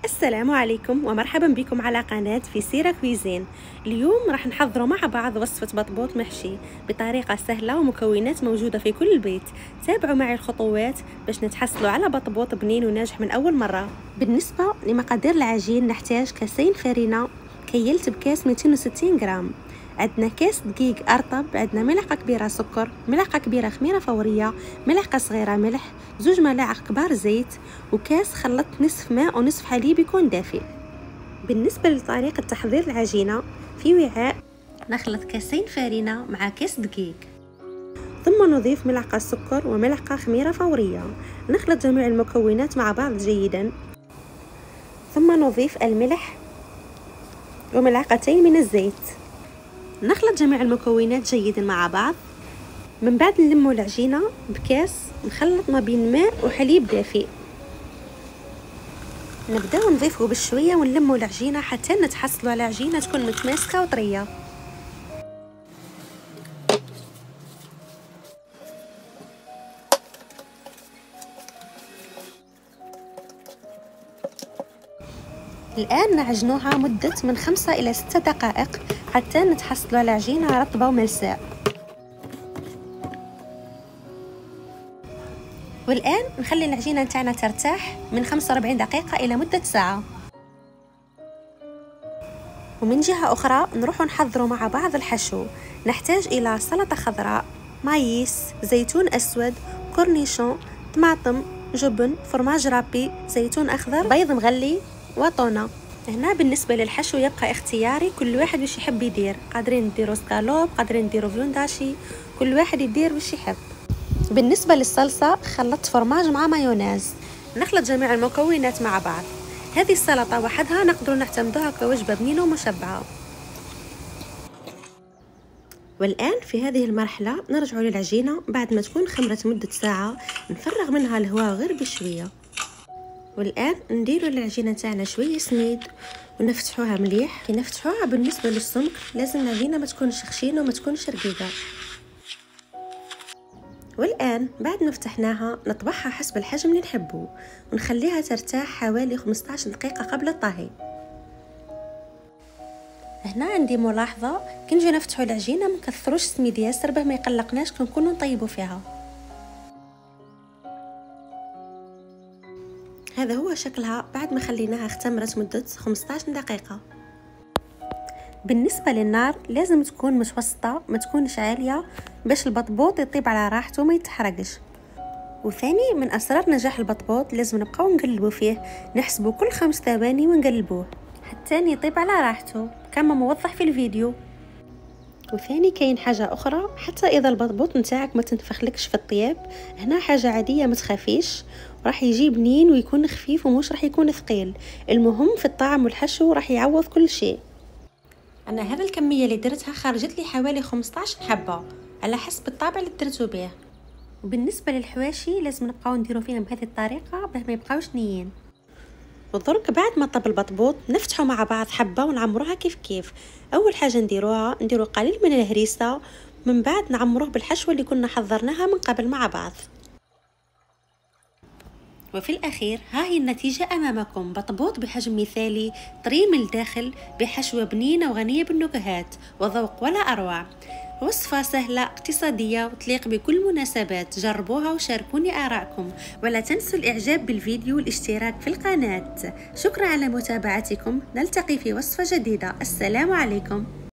السلام عليكم ومرحبا بكم على قناة في سيرة كويزين. اليوم راح نحضروا مع بعض وصفة بطبوط محشي بطريقة سهلة ومكونات موجودة في كل البيت. تابعوا معي الخطوات باش نتحصلوا على بطبوط بنين وناجح من أول مرة. بالنسبة لمقادير العجين نحتاج كاسين فرينة كيلت بكاس 260 غرام، عندنا كاس دقيق أرطب، عندنا ملعقة كبيرة سكر، ملعقة كبيرة خميرة فورية، ملعقة صغيرة ملح، 2 ملاعق كبار زيت، وكاس خلط نصف ماء ونصف حليب يكون دافئ. بالنسبة لطريقة تحضير العجينة، في وعاء نخلط كاسين فرينة مع كاس دقيق، ثم نضيف ملعقة سكر وملعقة خميرة فورية. نخلط جميع المكونات مع بعض جيدا، ثم نضيف الملح وملعقتين من الزيت. نخلط جميع المكونات جيدا مع بعض. من بعد نلموا العجينة بكاس نخلط ما بين ماء وحليب دافئ. نبداو نضيفه بالشوية ونلموا العجينة حتى نتحصلوا على عجينة تكون متماسكة وطرية. الآن نعجنوها مدة من 5 إلى 6 دقائق حتى نتحصلوا على عجينة رطبة وملساء. والآن نخلي العجينة نتاعنا ترتاح من 45 دقيقة إلى مدة ساعة. ومن جهة أخرى نروح نحضروا مع بعض الحشو. نحتاج إلى سلطة خضراء، مايس، زيتون أسود، كورنيشون، طماطم، جبن، فرماج رابي، زيتون أخضر، بيض مغلي، وطونة. هنا بالنسبة للحشو يبقى اختياري، كل واحد وش يحب يدير. قادرين نديرو سكالوب، قادرين نديرو فيونداشي، كل واحد يدير وش يحب. بالنسبة للصلصة خلطت فرماج مع مايونيز. نخلط جميع المكونات مع بعض. هذه السلطة وحدها نقدر نعتمدوها كوجبة بنينة ومشبعة. والآن في هذه المرحلة نرجع للعجينة بعد ما تكون خمرت مدة ساعة، نفرغ منها الهواء غير بشوية. والآن نديروا العجينة تاعنا شوية سميد ونفتحوها مليح. كي نفتحوها بالنسبة للسمك لازم العجينة ما تكونش خشينة وما تكونش رقيقة. والآن بعد ما فتحناها نطبخها حسب الحجم اللي نحبه ونخليها ترتاح حوالي 15 دقيقة قبل الطهي. هنا عندي ملاحظة، كي نجي نفتحوا العجينة ما نكثروش السميد ياسر باه ما يقلقناش كي نكونوا نطيبوا فيها. هذا هو شكلها بعد ما خليناها اختمرت مدة 15 دقيقة. بالنسبة للنار لازم تكون متوسطة، ما تكونش عالية باش البطبوط يطيب على راحته وما يتحرقش. وثاني من أسرار نجاح البطبوط لازم نبقاو نقلبوا فيه، نحسبوا كل 5 ثواني ونقلبوه حتى يطيب على راحته كما موضح في الفيديو. وثاني كاين حاجة أخرى، حتى إذا البطبوط نتاعك ما تنفخلكش في الطياب، هنا حاجة عادية ما تخافيش، راح يجي بنين ويكون خفيف ومش راح يكون ثقيل. المهم في الطعم والحشو راح يعوض كل شيء. أنا هذا الكمية اللي درتها خرجت لي حوالي 15 حبة على حسب الطابع اللي درتو به. وبالنسبة للحواشي لازم نبقاو نديرو فيهم بهذه الطريقة باه ما يبقاوش نيين. ودرك بعد ما طاب البطبوط نفتحوا مع بعض حبة ونعمروها كيف كيف. أول حاجة نديرو قليل من الهريسة، من بعد نعمروه بالحشوة اللي كنا حضرناها من قبل مع بعض. وفي الأخير ها هي النتيجة أمامكم، بطبوط بحجم مثالي طري من الداخل بحشوة بنينة وغنية بالنكهات وذوق ولا أروع. وصفة سهلة اقتصادية وتليق بكل المناسبات. جربوها وشاركوني آراءكم، ولا تنسوا الإعجاب بالفيديو والاشتراك في القناة. شكرا على متابعتكم، نلتقي في وصفة جديدة. السلام عليكم.